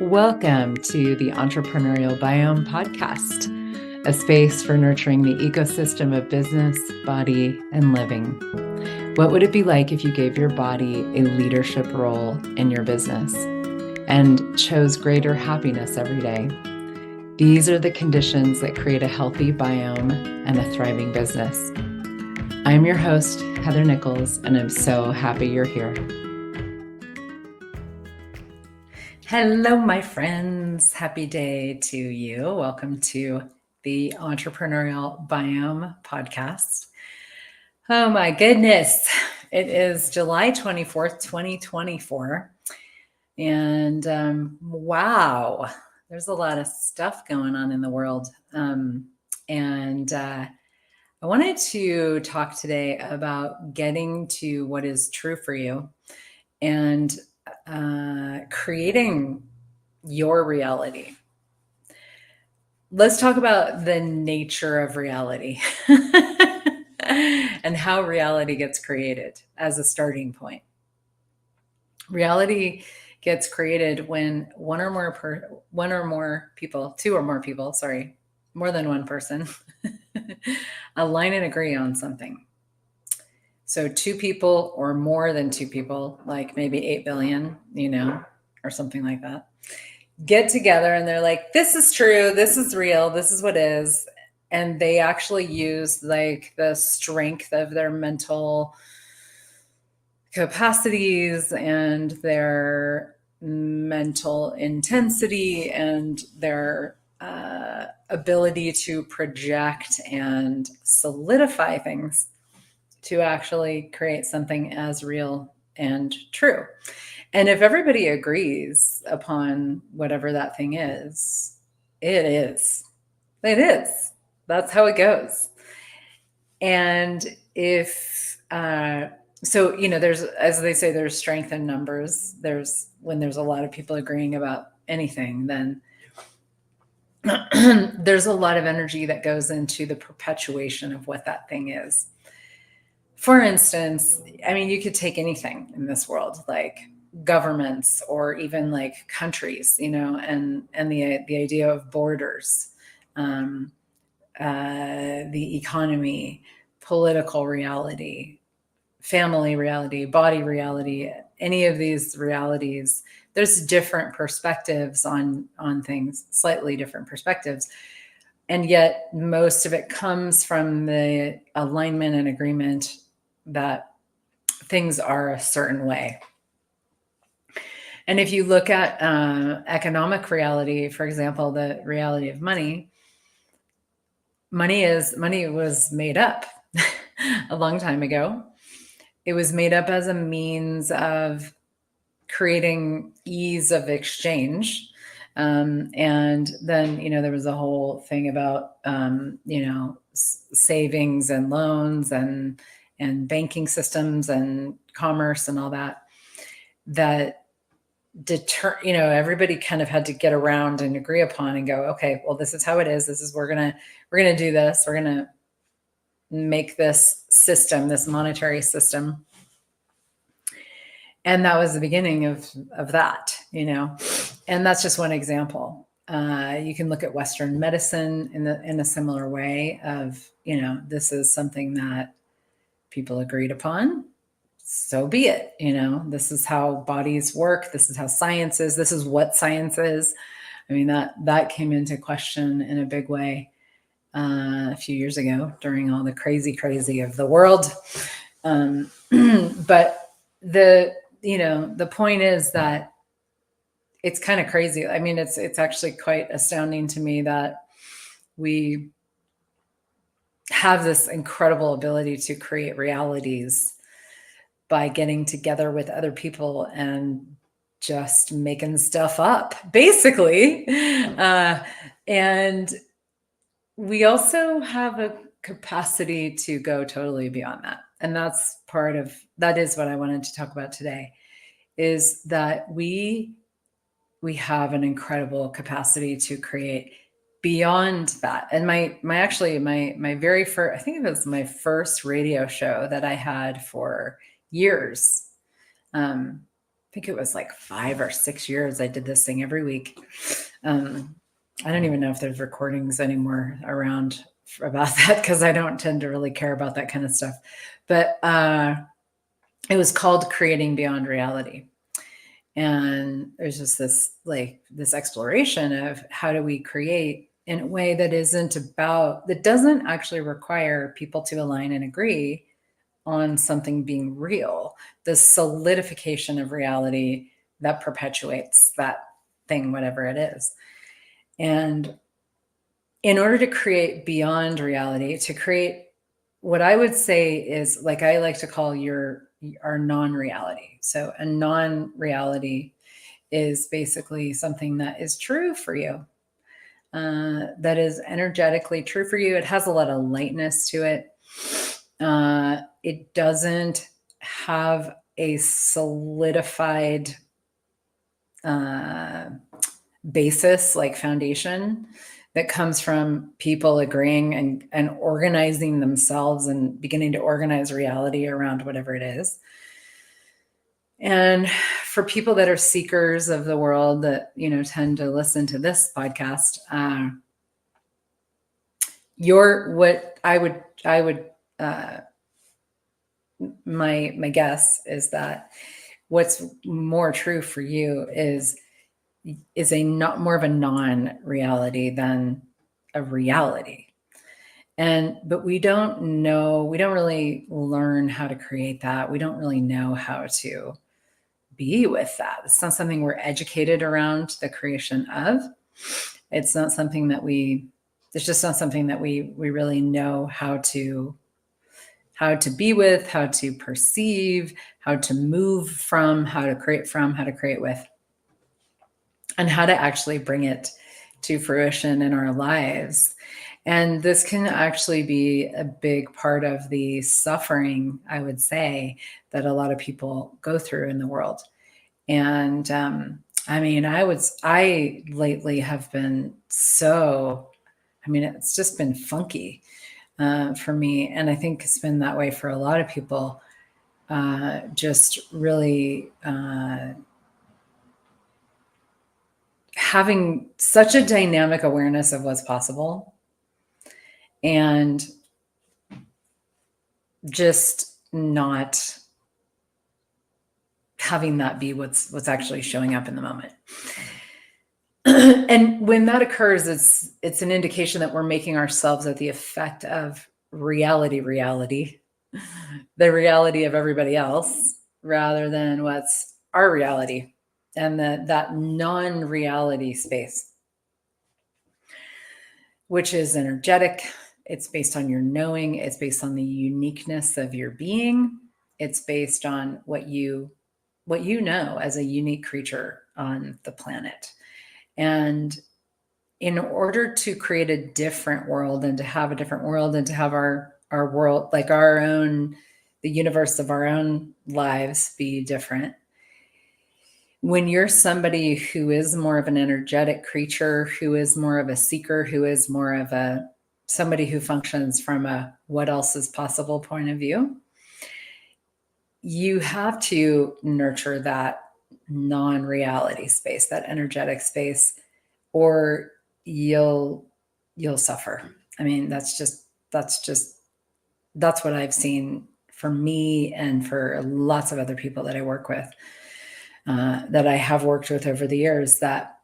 Welcome to the Entrepreneurial Biome podcast, a space for nurturing the ecosystem of business, body, and living. What would it be like if you gave your body a leadership role in your business and chose greater happiness every day? These are the conditions that create a healthy biome and a thriving business. I'm your host, Heather Nichols, and I'm so happy you're here. Hello, my friends. Happy day to you. Welcome to the Entrepreneurial Biome podcast. Oh my goodness. It is July 24th, 2024. And wow, there's a lot of stuff going on in the world. I wanted to talk today about getting to what is true for you and creating your reality. Let's talk about the nature of reality and how reality gets created as a starting point. Reality gets created when more than one person align and agree on something. So two people or more than two people, like maybe 8 billion, or something like that, get together and they're like, this is true, this is real, this is what is. And they actually use like the strength of their mental capacities and their mental intensity and their ability to project and solidify things to actually create something as real and true. And if everybody agrees upon whatever that thing is, it is. It is. That's how it goes. And if, there's, as they say, there's strength in numbers. When there's a lot of people agreeing about anything, then there's a lot of energy that goes into the perpetuation of what that thing is. For instance, you could take anything in this world, like governments or even like countries, and the idea of borders, the economy, political reality, family reality, body reality, any of these realities. There's different perspectives on things, slightly different perspectives. And yet most of it comes from the alignment and agreement that things are a certain way. And if you look at economic reality, for example, the reality of money was made up a long time ago. It was made up as a means of creating ease of exchange. And then, there was a whole thing about, savings and loans and banking systems and commerce and all that everybody kind of had to get around and agree upon and go, okay, well, this is how it is. This is, we're going to do this. We're going to make this system, this monetary system. And that was the beginning of that, and that's just one example. You can look at Western medicine in a similar way of, this is something that people agreed upon. So be it, this is how bodies work. This is how science is. This is what science is. That came into question in a big way a few years ago during all the crazy of the world. But the point is that it's kind of crazy. It's actually quite astounding to me that we have this incredible ability to create realities by getting together with other people and just making stuff up, basically. And we also have a capacity to go totally beyond that. And that is what I wanted to talk about today, is that we have an incredible capacity to create beyond that. And my very first, I think it was my first radio show that I had for years. think it was like 5 or 6 years I did this thing every week. I don't even know if there's recordings anymore around about that, because I don't tend to really care about that kind of stuff. But it was called Creating Beyond Reality. And there's just this exploration of how do we create in a way that doesn't actually require people to align and agree on something being real, the solidification of reality that perpetuates that thing, whatever it is. And in order to create beyond reality, to create what I would say is, like, I like to call our non-reality. So a non-reality is basically something that is true for you, that is energetically true for you. It has a lot of lightness to it. It doesn't have a solidified basis, like foundation, that comes from people agreeing and organizing themselves and beginning to organize reality around whatever it is. And for people that are seekers of the world that, tend to listen to this podcast, my guess is that what's more true for you is a not more of a non-reality than a reality. But we don't really learn how to create that. We don't really know how to be with that. It's not something we're educated around the creation of. It's not something that it's just not something that we really know how to be with, how to perceive, how to move from, how to create with, and how to actually bring it to fruition in our lives. And this can actually be a big part of the suffering, I would say, that a lot of people go through in the world. And I lately have been it's just been funky for me. And I think it's been that way for a lot of people, just really having such a dynamic awareness of what's possible, and just not having that be what's actually showing up in the moment. And when that occurs, it's an indication that we're making ourselves at the effect of reality, the reality of everybody else, rather than what's our reality, and that non-reality space, which is energetic. It's based on your knowing. It's based on the uniqueness of your being. It's based on what you know as a unique creature on the planet. And in order to create a different world, and to have a different world, and to have our world, like the universe of our own lives, be different, when you're somebody who is more of an energetic creature, who is more of a seeker, who is more of somebody who functions from a what else is possible point of view, you have to nurture that non-reality space, that energetic space, or you'll suffer. I mean, that's what I've seen for me and for lots of other people that I work with, that I have worked with over the years, that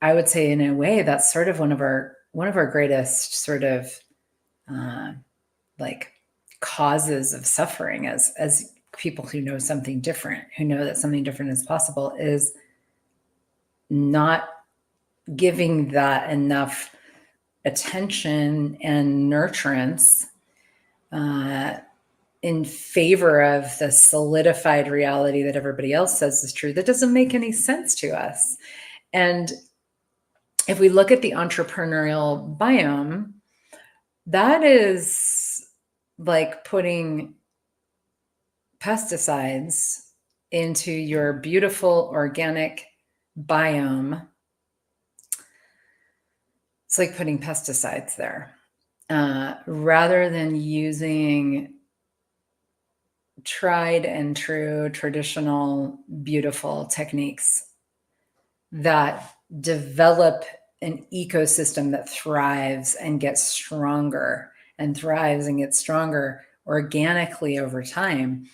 I would say in a way that's sort of one of our greatest sort of like causes of suffering as people who know something different, who know that something different is possible, is not giving that enough attention and nurturance in favor of the solidified reality that everybody else says is true, that doesn't make any sense to us. And if we look at the entrepreneurial biome, that is like putting pesticides into your beautiful organic biome. It's like putting pesticides there, rather than using tried and true, traditional, beautiful techniques that develop an ecosystem that thrives and gets stronger and thrives and gets stronger organically over time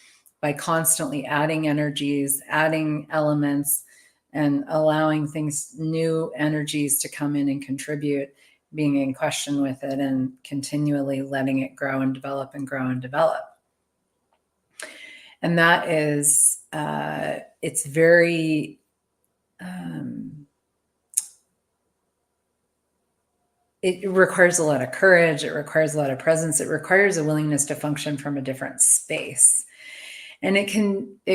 by constantly adding energies, adding elements, and allowing things, new energies to come in and contribute, being in question with it and continually letting it grow and develop and grow and develop. And that is, it's very, it requires a lot of courage. It requires a lot of presence. It requires a willingness to function from a different space. And it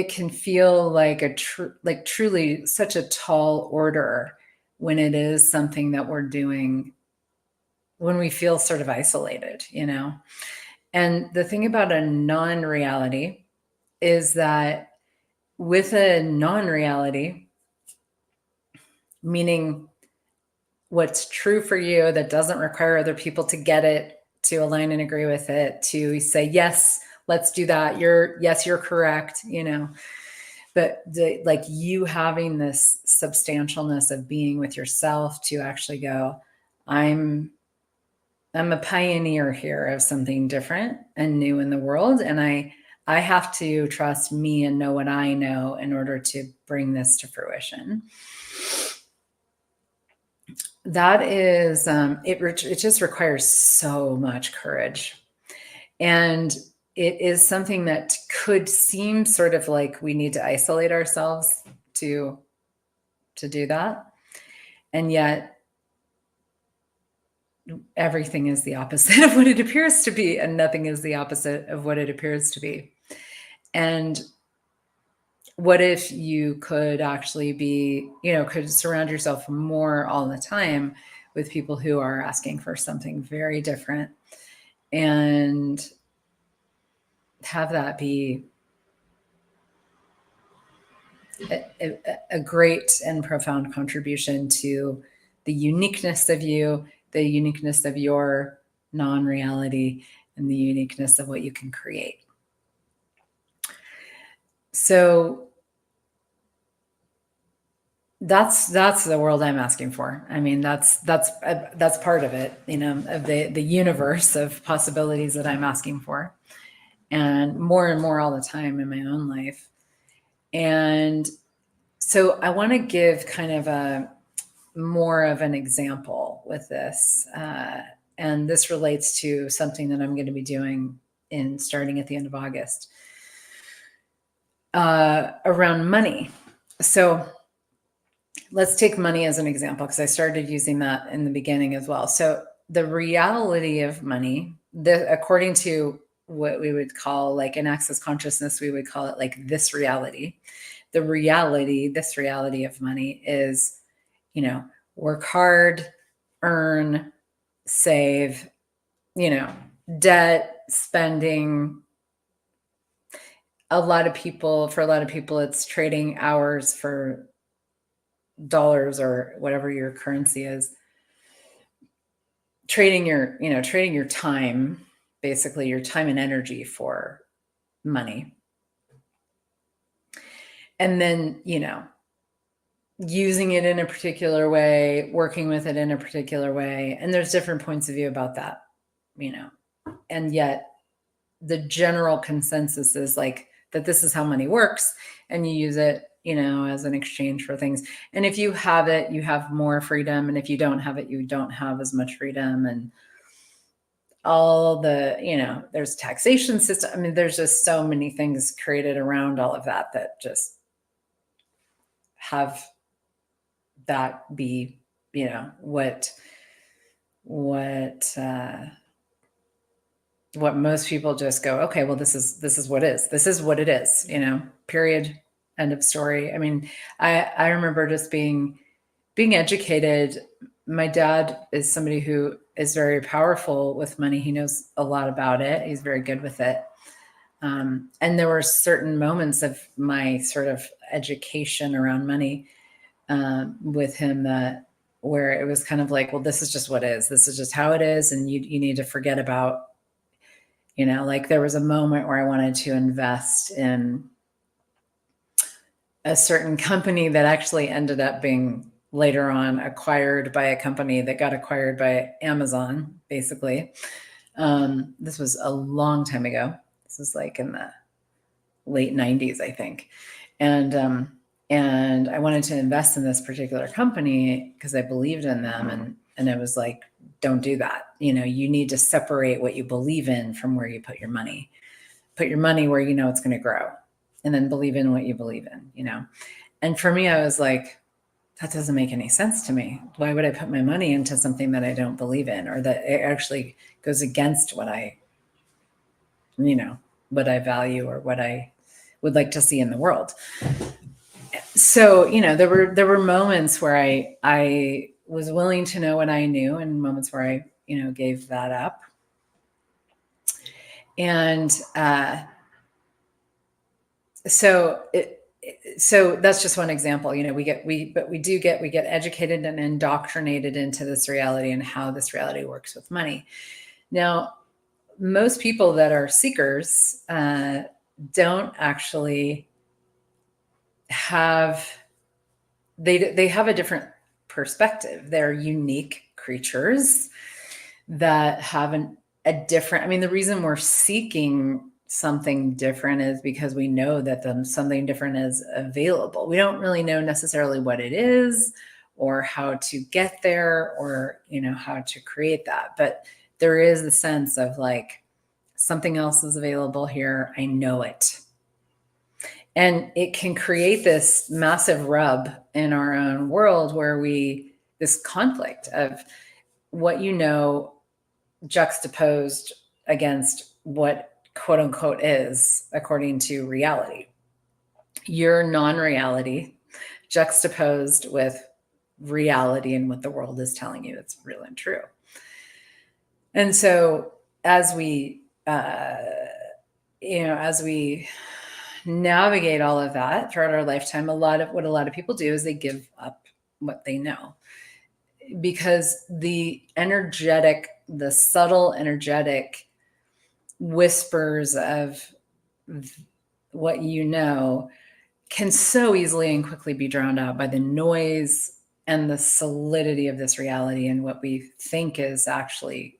can feel like like truly such a tall order when it is something that we're doing when we feel sort of isolated, you know? And the thing about a non-reality is that with a non-reality, meaning what's true for you that doesn't require other people to get it, to align and agree with it, to say, yes, let's do that. You're correct, you know. But like you having this substantialness of being with yourself to actually go, I'm a pioneer here of something different and new in the world. And I have to trust me and know what I know in order to bring this to fruition. That is, it just requires so much courage. And it is something that could seem sort of like we need to isolate ourselves to do that. And yet everything is the opposite of what it appears to be, and nothing is the opposite of what it appears to be. And what if you could actually be, you know, could surround yourself more all the time with people who are asking for something very different, and have that be a great and profound contribution to the uniqueness of you, the uniqueness of your non-reality, and the uniqueness of what you can create. So that's the world I'm asking for. I mean, that's part of it, you know, of the universe of possibilities that I'm asking for, and more all the time in my own life. And so I want to give kind of a more of an example with this, and this relates to something that I'm going to be doing starting at the end of August, around money. So let's take money as an example, because I started using that in the beginning as well. So the reality of money, according to what we would call, like in access consciousness, we would call it like this reality. This reality of money is, you know, work hard, earn, save, you know, debt, spending. For a lot of people, it's trading hours for dollars or whatever your currency is. Trading your time, basically your time and energy for money. And then, you know, using it in a particular way, working with it in a particular way. And there's different points of view about that, you know, and yet the general consensus is like that this is how money works, and you use it, you know, as an exchange for things. And if you have it, you have more freedom. And if you don't have it, you don't have as much freedom. And all the, you know, there's taxation system. I mean, there's just so many things created around all of that just have that be, you know, what most people just go, okay, well, this is what it is, you know, period, end of story. I mean, I remember just being educated. My dad is somebody who is very powerful with money. He knows a lot about it. He's very good with it. And there were certain moments of my sort of education around money with him where it was kind of like, well, this is just what it is. This is just how it is. And you need to forget about, Like there was a moment where I wanted to invest in a certain company that actually ended up being later on acquired by a company that got acquired by Amazon, basically. This was a long time ago. This was like in the late 90s, I think. And I wanted to invest in this particular company because I believed in them. And it was like, don't do that. You need to separate what you believe in from where you put your money. Put your money where you know it's going to grow, and then believe in what you believe in. And for me, I was like, that doesn't make any sense to me. Why would I put my money into something that I don't believe in, or that it actually goes against what I value or what I would like to see in the world? So, there were moments where I was willing to know what I knew, and moments where I, gave that up. And so that's just one example. We get educated and indoctrinated into this reality and how this reality works with money. Now, most people that are seekers don't actually have they have a different perspective. They're unique creatures that have a different. I mean, the reason we're seeking something different is because we know that something different is available. We don't really know necessarily what it is or how to get there, or how to create that, but there is the sense of like, something else is available here. I know it. And it can create this massive rub in our own world where this conflict of what juxtaposed against what quote unquote is according to reality. Your non-reality juxtaposed with reality and what the world is telling you it's real and true. And so as we navigate all of that throughout our lifetime, a lot of people do is they give up what they know, because the subtle energetic whispers of what can so easily and quickly be drowned out by the noise and the solidity of this reality and what we think is actually,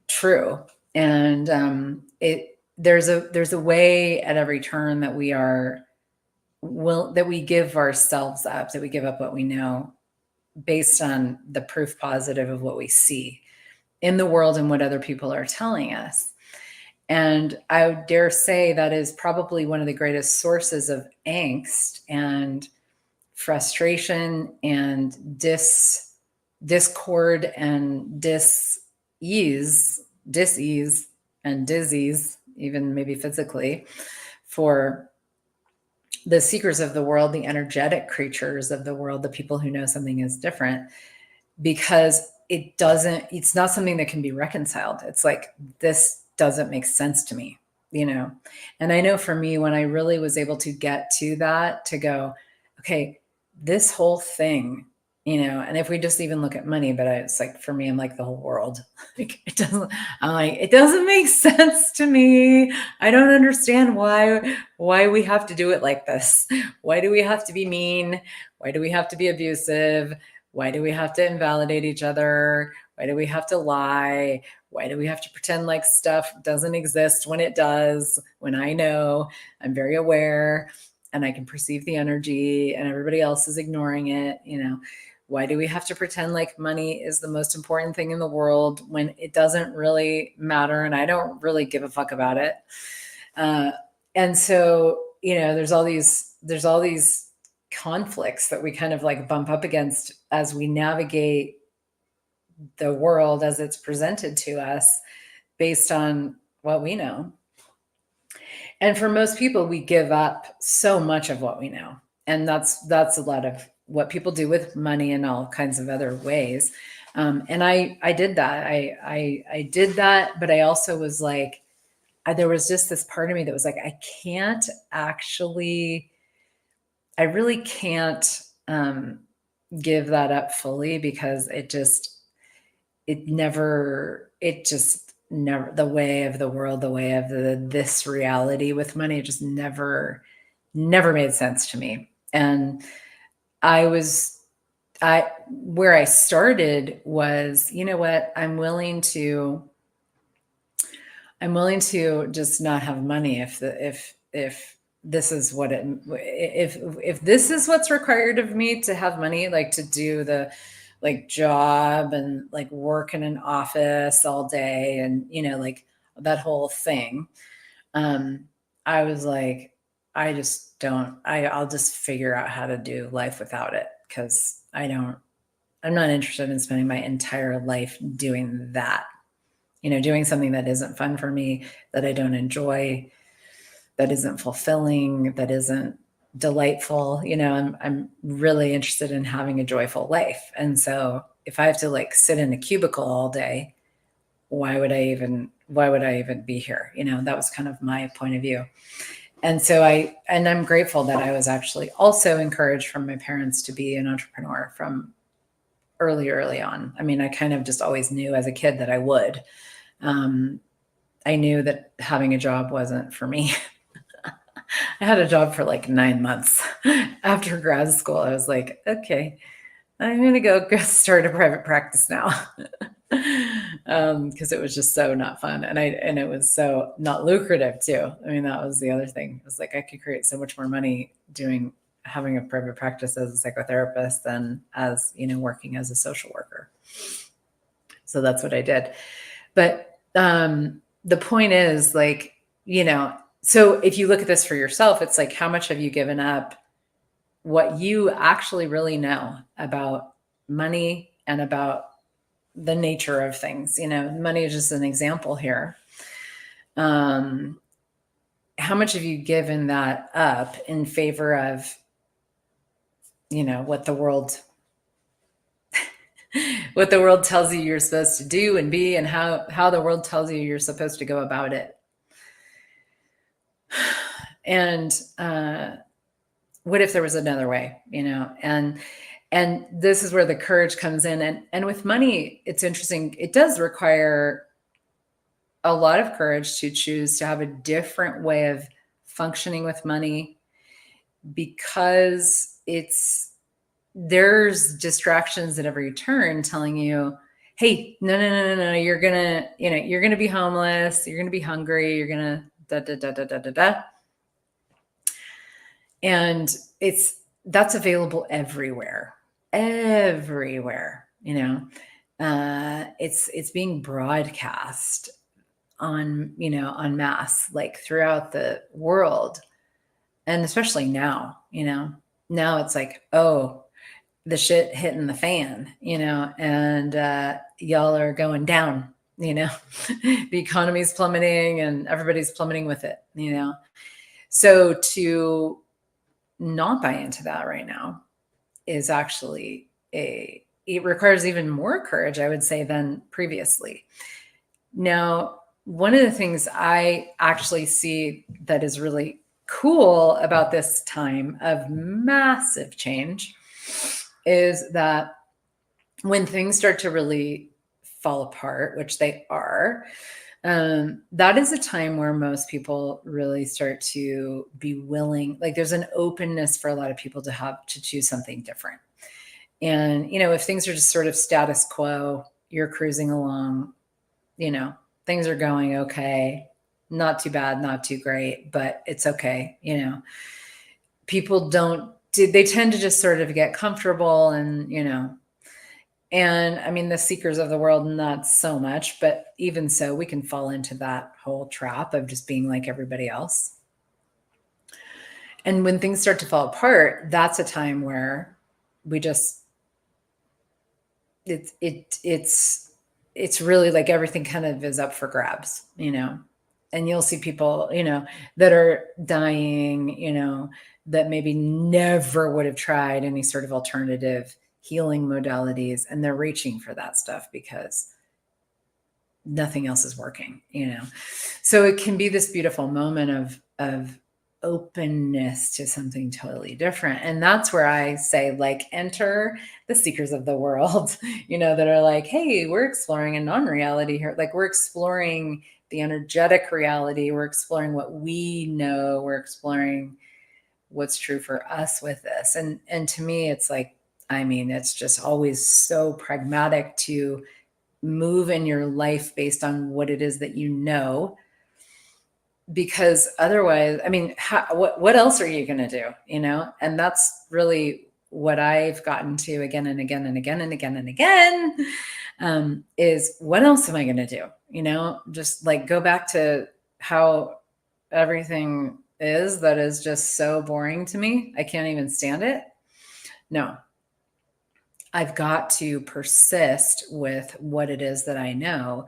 true. And there's a way at every turn that that we give ourselves up, that we give up what we know based on the proof positive of what we see in the world and what other people are telling us. And I would dare say that is probably one of the greatest sources of angst and frustration and discord and dis-ease and disease, even maybe physically, for the seekers of the world, the energetic creatures of the world, the people who know something is different, because it's not something that can be reconciled. It's like, this doesn't make sense to me, And I know for me, when I really was able to get to that, to go, okay, this whole thing, and if we just even look at money, but it's like, for me, I'm like the whole world. Like, it doesn't make sense to me. I don't understand why we have to do it like this. Why do we have to be mean? Why do we have to be abusive? Why do we have to invalidate each other? Why do we have to lie? Why do we have to pretend like stuff doesn't exist when it does, when I know, I'm very aware and I can perceive the energy and everybody else is ignoring it? Why do we have to pretend like money is the most important thing in the world when it doesn't really matter and I don't really give a fuck about it? And so, there's all these conflicts that we kind of like bump up against as we navigate the world as it's presented to us based on what we know. And for most people, we give up so much of what we know. And that's a lot of what people do with money and all kinds of other ways. And I did that. I did that, but I also was like, there was just this part of me that was like, I really can't give that up fully, because it just never, the way of the world, the way of this reality with money, it just never made sense to me. And where I started was, you know what, I'm willing to just not have money if this is what if this is what's required of me to have money, like to do the like job and like work in an office all day and, like that whole thing. I was like, I'll just figure out how to do life without it, because I'm not interested in spending my entire life doing that, doing something that isn't fun for me, that I don't enjoy, that isn't fulfilling, that isn't delightful. I'm really interested in having a joyful life. And so if I have to like sit in a cubicle all day, why would I even be here? That was kind of my point of view. And so I'm grateful that I was actually also encouraged from my parents to be an entrepreneur from early on. I mean, I kind of just always knew as a kid that I would. I knew that having a job wasn't for me. I had a job for like 9 months after grad school. I was like, okay, I'm going to go start a private practice now. Because it was just so not fun. And it was so not lucrative too. I mean, that was the other thing. It was like, I could create so much more money having a private practice as a psychotherapist than as, working as a social worker. So that's what I did. But, the point is like, so if you look at this for yourself, it's like, how much have you given up what you actually really know about money and about the nature of things? Money is just an example here. How much have you given that up in favor of, what the world tells you you're supposed to do and be, and how the world tells you you're supposed to go about it? And what if there was another way, and this is where the courage comes in. And with money, it's interesting. It does require a lot of courage to choose to have a different way of functioning with money, because there's distractions at every turn telling you, hey, no, you're gonna be homeless, you're gonna be hungry, you're gonna da. And that's available everywhere. It's being broadcast on mass, like throughout the world. And especially now, now it's like, oh, the shit hitting the fan, and y'all are going down, the economy's plummeting and everybody's plummeting with it, So to not buy into that right now is actually it requires even more courage, I would say, than previously. Now, one of the things I actually see that is really cool about this time of massive change is that when things start to really fall apart, which they are, that is a time where most people really start to be willing, like there's an openness for a lot of people to choose something different. And, if things are just sort of status quo, you're cruising along, things are going okay, not too bad, not too great, but it's okay. People they tend to just sort of get comfortable and, and I mean, the seekers of the world, not so much, but even so, we can fall into that whole trap of just being like everybody else. And when things start to fall apart, that's a time where we just, it's really like everything kind of is up for grabs, and you'll see people, that are dying, that maybe never would have tried any sort of alternative healing modalities, and they're reaching for that stuff because nothing else is working, So it can be this beautiful moment of openness to something totally different. And that's where I say, like, enter the seekers of the world, that are like, hey, we're exploring a non-reality here. Like, we're exploring the energetic reality. We're exploring what we know. We're exploring what's true for us with this. And to me, it's like, it's just always so pragmatic to move in your life based on what it is that you know, because otherwise, what else are you going to do? And that's really what I've gotten to again and again and again and again and again, is what else am I going to do? Just like go back to how everything is that is just so boring to me. I can't even stand it. No, I've got to persist with what it is that I know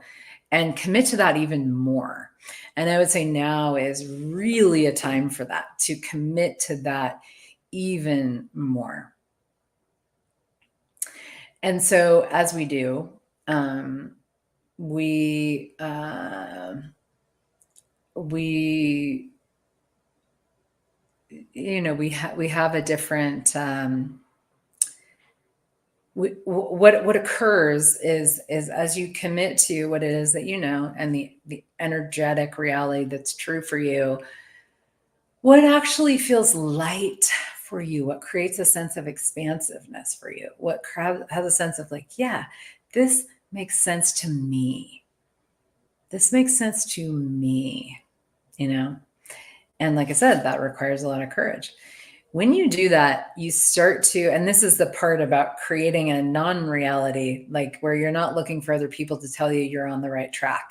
and commit to that even more. And I would say now is really a time for that, to commit to that even more. And so as we do, we have a different, what occurs is as you commit to what it is that and the energetic reality that's true for you, what actually feels light for you, what creates a sense of expansiveness for you, what has a sense of like, yeah, this makes sense to me. This makes sense to me, And like I said, that requires a lot of courage. When you do that, you start to, and this is the part about creating a non-reality, like where you're not looking for other people to tell you you're on the right track.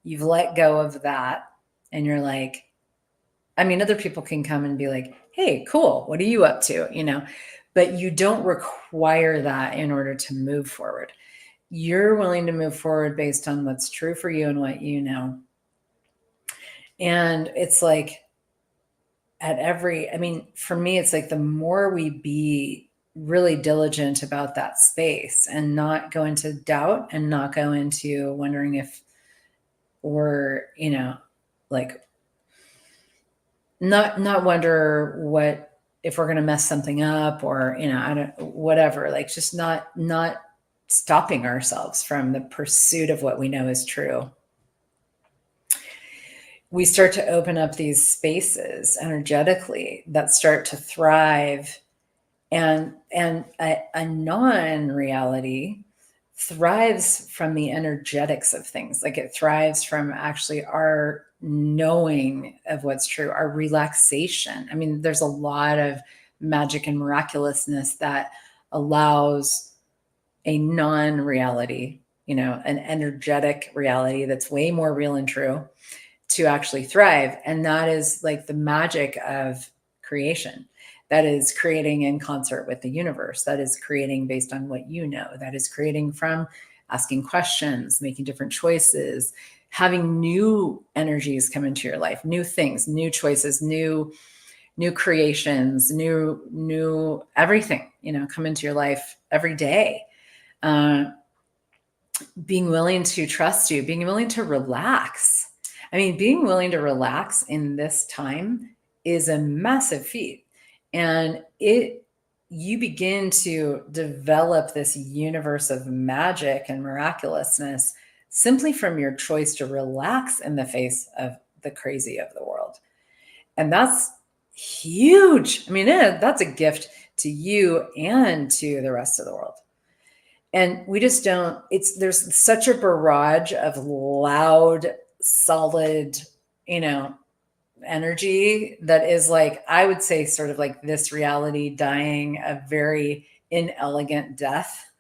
You've let go of that. And you're like, other people can come and be like, hey, cool, what are you up to? But you don't require that in order to move forward. You're willing to move forward based on what's true for you and what you know. And it's like, for me, it's like the more we be really diligent about that space and not go into doubt and not go into wondering if we're, like not wonder if we're going to mess something up or, whatever, like just not stopping ourselves from the pursuit of what we know is true. We start to open up these spaces energetically that start to thrive, and a non-reality thrives from the energetics of things. Like it thrives from actually our knowing of what's true, our relaxation. There's a lot of magic and miraculousness that allows a non-reality, an energetic reality that's way more real and true to actually thrive. And that is like the magic of creation. That is creating in concert with the universe. That is creating based on what you know. That is creating from asking questions, making different choices, having new energies come into your life, new things, new choices, new creations, new everything, come into your life every day. Being willing to trust you, being willing to relax. Being willing to relax in this time is a massive feat. And you begin to develop this universe of magic and miraculousness simply from your choice to relax in the face of the crazy of the world. And that's huge. That's a gift to you and to the rest of the world. And we just don't, there's such a barrage of loud, solid, energy that is like, I would say sort of like this reality dying a very inelegant death.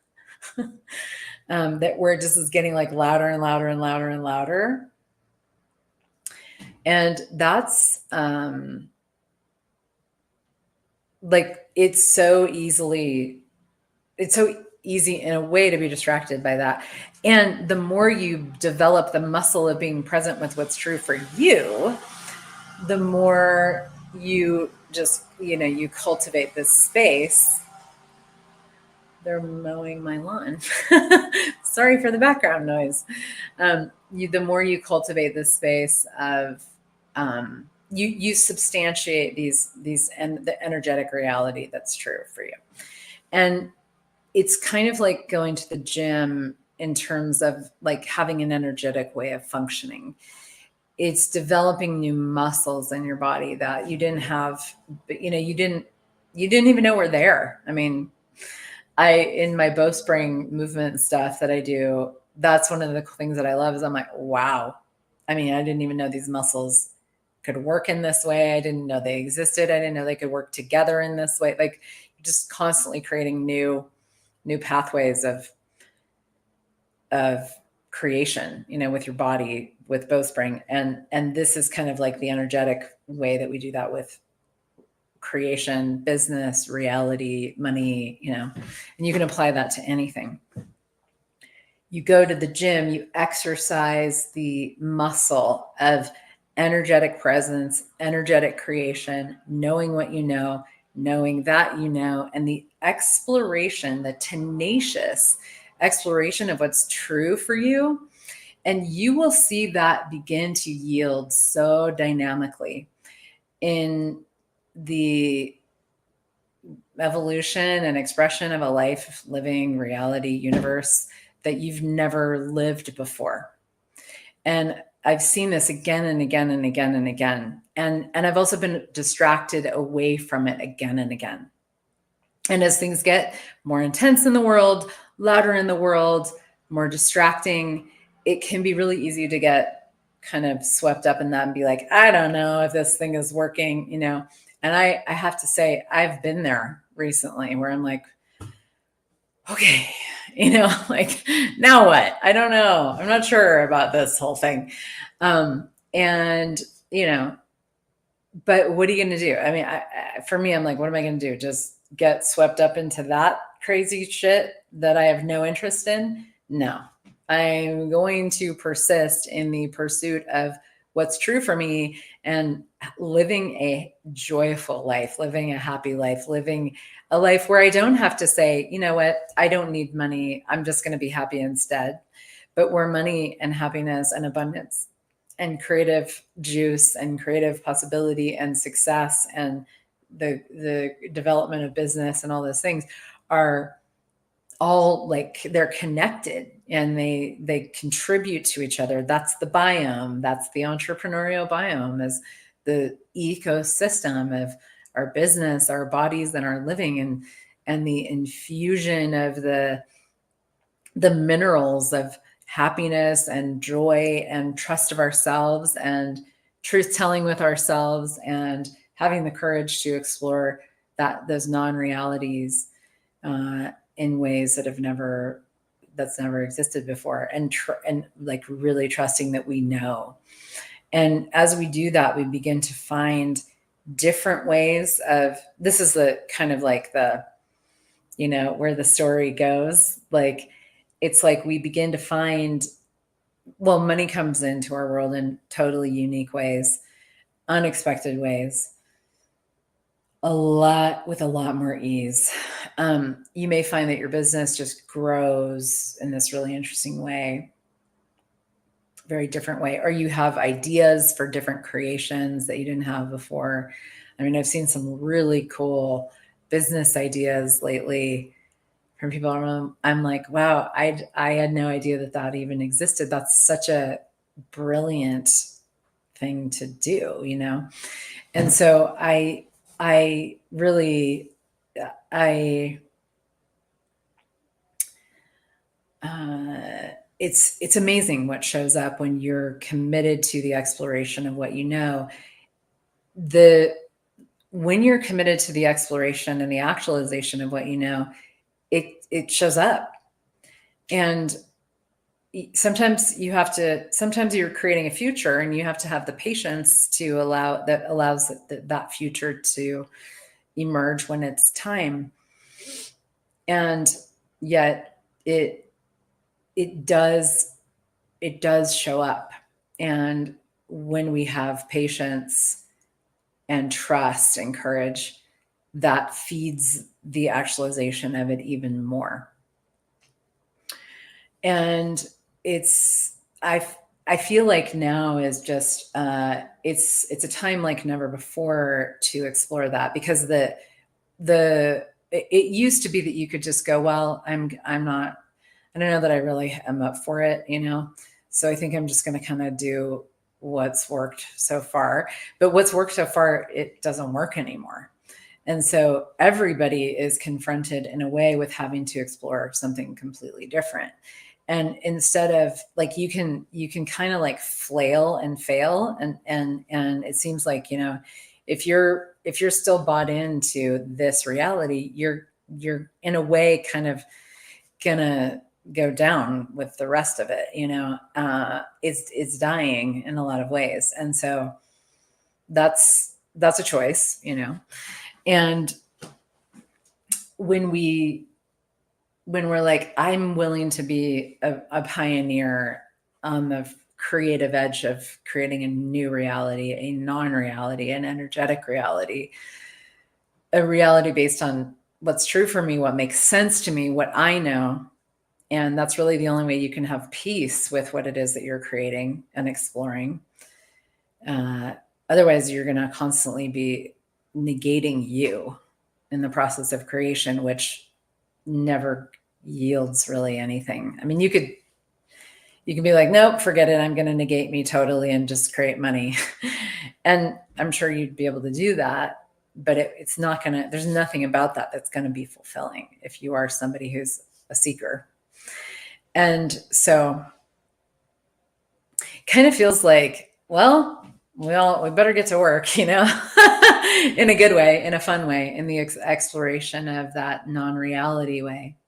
That where it just is getting like louder and louder and louder and louder. And that's like, it's so easy in a way to be distracted by that. And the more you develop the muscle of being present with what's true for you, the more you just, you cultivate this space. They're mowing my lawn. Sorry for the background noise. The more you cultivate this space of you substantiate these and the energetic reality that's true for you. And it's kind of like going to the gym in terms of like having an energetic way of functioning. It's developing new muscles in your body that you didn't have, but you didn't even know were there. I mean, in my bowspring movement stuff that I do, that's one of the things that I love is I'm like, wow. I mean, I didn't even know these muscles could work in this way. I didn't know they existed. I didn't know they could work together in this way. Like just constantly creating new pathways of creation, with your body, with bowspring. And this is kind of like the energetic way that we do that with creation, business, reality, money, and you can apply that to anything. You go to the gym, you exercise the muscle of energetic presence, energetic creation, knowing what you know, knowing that and the exploration, the tenacious exploration of what's true for you. And you will see that begin to yield so dynamically in the evolution and expression of a life living reality universe that you've never lived before. And I've seen this again and again and again and again. And I've also been distracted away from it again and again. And as things get more intense in the world, louder in the world, more distracting, it can be really easy to get kind of swept up in that and be like, I don't know if this thing is working, And I have to say, I've been there recently where I'm like, okay, like now what? I don't know. I'm not sure about this whole thing. And, but what are you going to do? I mean, for me, I'm like, what am I going to do? Just get swept up into that crazy shit that I have no interest in? No, I'm going to persist in the pursuit of what's true for me and living a joyful life, living a happy life, living a life where I don't have to say, you know what, I don't need money. I'm just going to be happy instead. But where money and happiness and abundance and creative juice and creative possibility and success and the development of business and all those things are all like they're connected and they contribute to each other. That's the biome. That's the entrepreneurial biome, is the ecosystem of our business, our bodies, and our living, and the infusion of the minerals of happiness and joy and trust of ourselves and truth telling with ourselves and having the courage to explore those non-realities in ways that's never existed before, and like really trusting that we know. And as we do that, we begin to find different ways of, this is the kind of like the, where the story goes. Like, it's like we begin to find, well, money comes into our world in totally unique ways, unexpected ways, with a lot more ease. You may find that your business just grows in this really interesting way, very different way, or you have ideas for different creations that you didn't have before. I mean, I've seen some really cool business ideas lately from people. I'm like, wow, I had no idea that even existed. That's such a brilliant thing to do, And so I really, it's amazing what shows up when you're committed to the exploration of what you know. When you're committed to the exploration and the actualization of what you know, it shows up. And sometimes you're creating a future and you have to have the patience to allows that future to emerge when it's time. And yet it does show up. And when we have patience and trust and courage, that feeds the actualization of it even more. And I feel like now is just it's a time like never before to explore that, because it used to be that you could just go, well, I'm not, I don't know that I really am up for it, so I think I'm just going to kind of do what's worked so far. But what's worked so far, it doesn't work anymore. And so everybody is confronted in a way with having to explore something completely different. And instead of like, you can kind of like flail and fail. And it seems like, if you're still bought into this reality, you're in a way kind of gonna go down with the rest of it. It's dying in a lot of ways. And so that's a choice. And when we're like, I'm willing to be a pioneer on the creative edge of creating a new reality, a non-reality, an energetic reality, a reality based on what's true for me, what makes sense to me, what I know. And that's really the only way you can have peace with what it is that you're creating and exploring. Otherwise, you're going to constantly be negating you in the process of creation, which never yields really anything. I mean, you can be like, nope, forget it. I'm going to negate me totally and just create money. And I'm sure you'd be able to do that, but it's not going to, there's nothing about that that's going to be fulfilling if you are somebody who's a seeker. And so kind of feels like, well, we better get to work, in a good way, in a fun way, in the exploration of that non-reality way.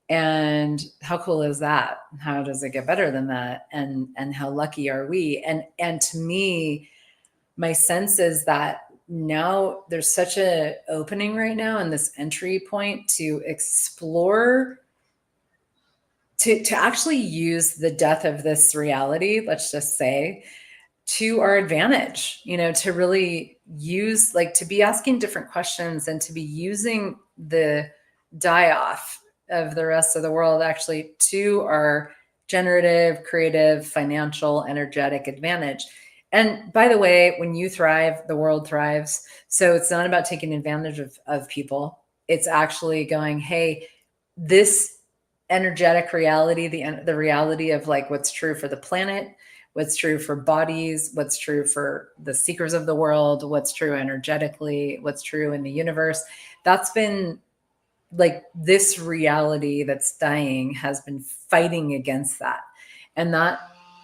And how cool is that? How does it get better than that? And how lucky are we? And to me, my sense is that now there's such a opening right now and this entry point to explore, to actually use the death of this reality, let's just say, to our advantage, to really use, like, to be asking different questions and to be using the die off of the rest of the world actually to our generative, creative, financial, energetic advantage. And by the way, when you thrive, the world thrives. So it's not about taking advantage of people. It's actually going, hey, this energetic reality, the reality of like what's true for the planet, what's true for bodies, what's true for the seekers of the world, what's true energetically, what's true in the universe. That's been like, this reality that's dying has been fighting against that. And that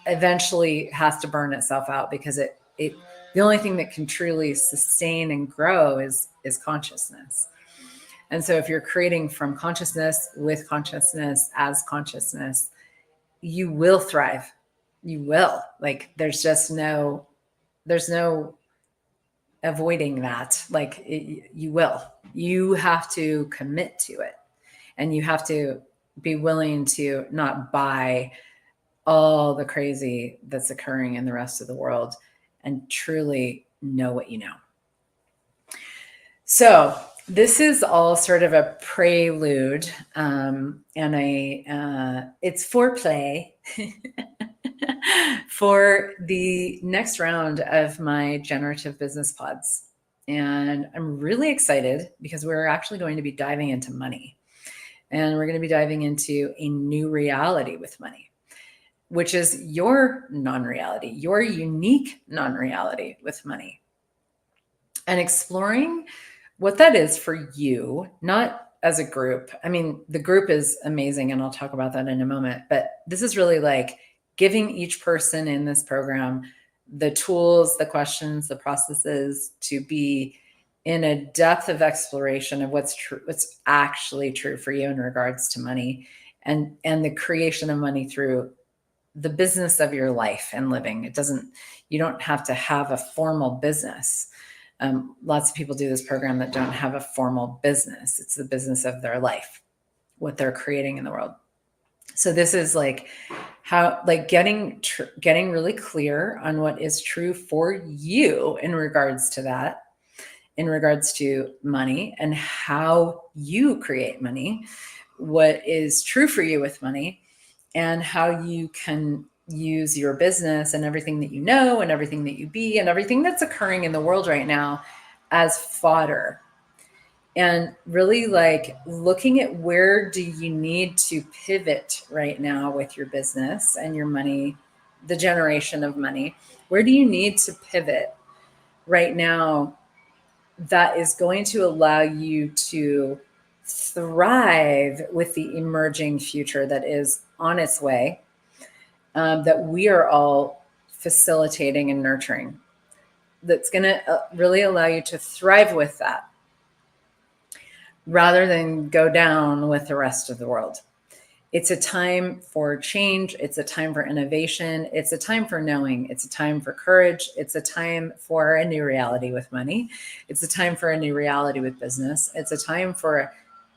eventually has to burn itself out, because the only thing that can truly sustain and grow is consciousness. And so if you're creating from consciousness, with consciousness, as consciousness, you will thrive. You will. Like, there's no avoiding that. Like, you will. You have to commit to it. And you have to be willing to not buy all the crazy that's occurring in the rest of the world, and truly know what you know. So this is all sort of a prelude, and it's foreplay for the next round of my generative business pods. And I'm really excited because we're actually going to be diving into money, and we're going to be diving into a new reality with money, which is your non-reality, your unique non-reality with money, and exploring what that is for you, not as a group. I mean, the group is amazing, and I'll talk about that in a moment, but this is really like giving each person in this program the tools, the questions, the processes to be in a depth of exploration of what's true, what's actually true for you in regards to money, and the creation of money through the business of your life and living. You don't have to have a formal business. Lots of people do this program that don't have a formal business. It's the business of their life, what they're creating in the world. So this is like how, like, getting really clear on what is true for you in regards to that, in regards to money and how you create money, what is true for you with money, and how you can use your business and everything that you know and everything that you be and everything that's occurring in the world right now as fodder. And really like looking at where do you need to pivot right now with your business and your money, the generation of money. Where do you need to pivot right now that is going to allow you to thrive with the emerging future that is on its way, that we are all facilitating and nurturing, that's going to really allow you to thrive with that rather than go down with the rest of the world. It's a time for change. It's a time for innovation. It's a time for knowing. It's a time for courage. It's a time for a new reality with money. It's a time for a new reality with business. It's a time for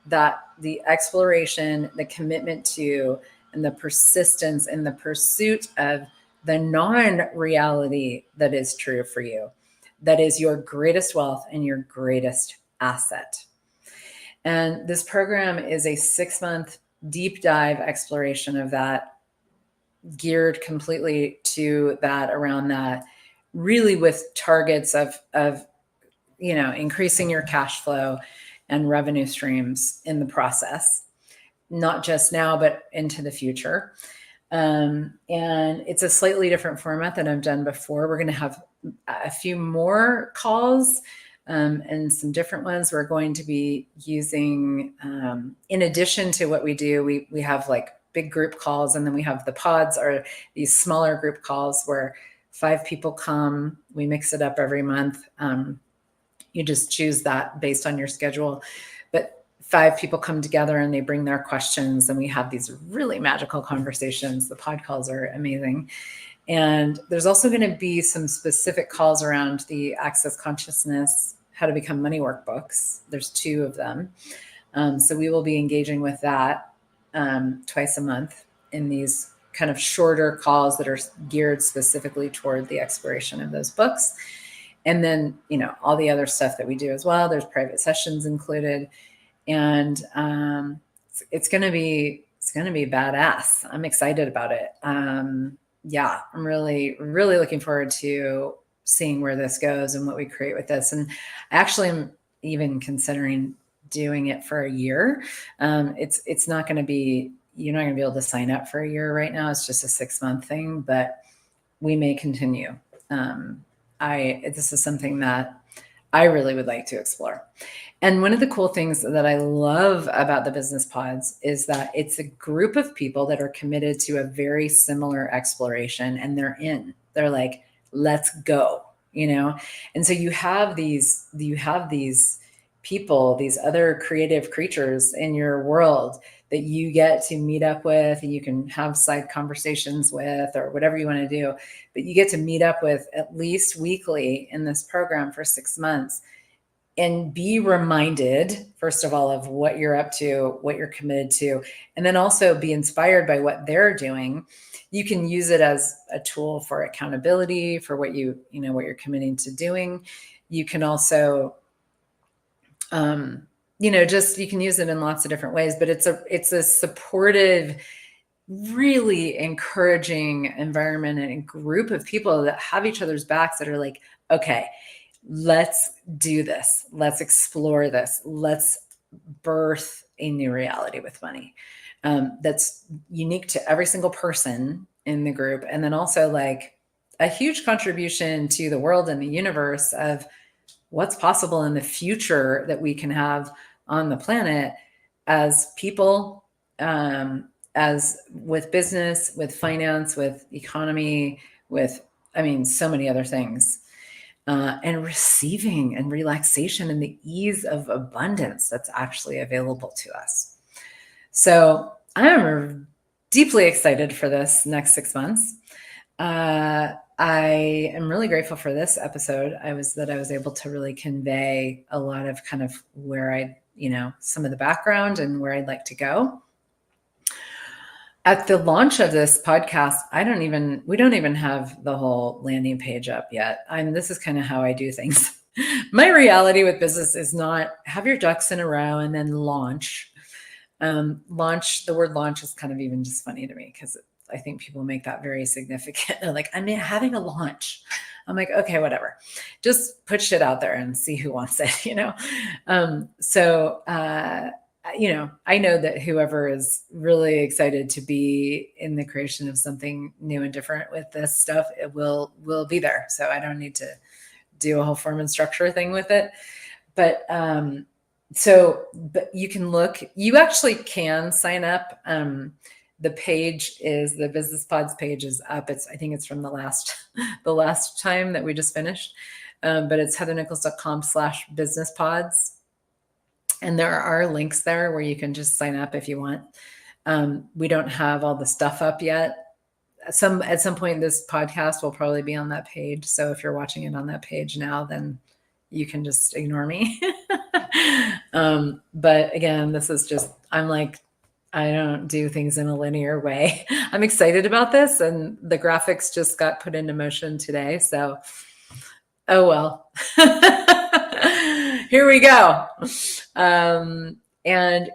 that, the exploration, the commitment to, and the persistence in the pursuit of the non-reality that is true for you, that is your greatest wealth and your greatest asset. And this program is a 6-month deep dive exploration of that, geared completely to that, around that, really with targets of increasing your cash flow and revenue streams in the process, not just now, but into the future. And it's a slightly different format than I've done before. We're going to have a few more calls and some different ones. We're going to be using, in addition to what we do, we have like big group calls, and then we have the pods, are these smaller group calls where 5 people come. We mix it up every month. You just choose that based on your schedule. But 5 people come together and they bring their questions, and we have these really magical conversations. The pod calls are amazing. And there's also going to be some specific calls around the Access Consciousness, How to Become Money workbooks. There's 2 of them. So we will be engaging with that twice a month in these kind of shorter calls that are geared specifically toward the exploration of those books. And then, all the other stuff that we do as well. There's private sessions included. And it's going to be badass. I'm excited about it. Yeah, I'm really, really looking forward to seeing where this goes and what we create with this. And actually, I'm even considering doing it for a year. It's not going to be, you're not going to be able to sign up for a year right now. It's just a 6-month thing, but we may continue. This is something that I really would like to explore. And one of the cool things that I love about the business pods is that it's a group of people that are committed to a very similar exploration, and they're like, let's go, And so you have these people, these other creative creatures in your world that you get to meet up with, and you can have side conversations with, or whatever you want to do, but you get to meet up with at least weekly in this program for 6 months. And be reminded, first of all, of what you're up to, what you're committed to, and then also be inspired by what they're doing. You can use it as a tool for accountability for what what you're committing to doing. You can also, you can use it in lots of different ways, but it's a supportive, really encouraging environment and a group of people that have each other's backs, that are like, okay, let's do this. Let's explore this. Let's birth a new reality with money that's unique to every single person in the group. And then also like a huge contribution to the world and the universe of what's possible in the future that we can have on the planet as people, as with business, with finance, with economy, with, so many other things. And receiving and relaxation and the ease of abundance that's actually available to us. So I am deeply excited for this next 6 months. I am really grateful for this episode. I was able to really convey a lot of kind of where some of the background and where I'd like to go. At the launch of this podcast, we don't even have the whole landing page up yet. This is kind of how I do things. My reality with business is not have your ducks in a row and then launch. The word launch is kind of even just funny to me, because I think people make that very significant. They're like, I'm having a launch. I'm like, okay, whatever. Just put shit out there and see who wants it, you know? You know, I know that whoever is really excited to be in the creation of something new and different with this stuff, it will be there. So I don't need to do a whole form and structure thing with it. But but you can look, you actually can sign up. The page is, the Business Pods page is up. I think it's from the last time that we just finished. But it's heathernichols.com/businesspods. And there are links there where you can just sign up if you want. We don't have all the stuff up yet. At some point, this podcast will probably be on that page. So if you're watching it on that page now, then you can just ignore me. But again, this is just, I'm like, I don't do things in a linear way. I'm excited about this, and the graphics just got put into motion today. So, oh well. Here we go. And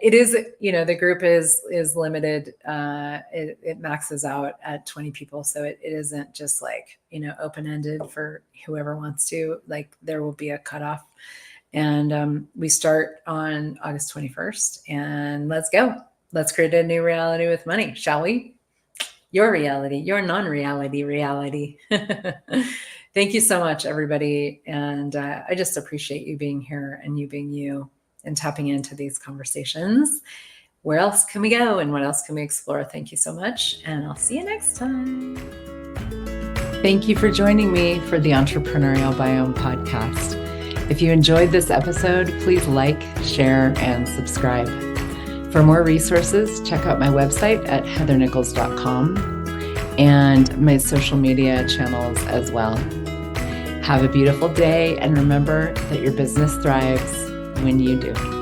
it is, you know, the group is limited. It maxes out at 20 people. So it isn't just like, you know, open-ended for whoever wants to. Like, there will be a cutoff. And we start on August 21st. And let's go. Let's create a new reality with money, shall we? Your reality, your non-reality reality. Thank you so much, everybody. And I just appreciate you being here and you being you and tapping into these conversations. Where else can we go and what else can we explore? Thank you so much. And I'll see you next time. Thank you for joining me for the Entrepreneurial Biome podcast. If you enjoyed this episode, please like, share, and subscribe. For more resources, check out my website at heathernichols.com and my social media channels as well. Have a beautiful day, and remember that your business thrives when you do.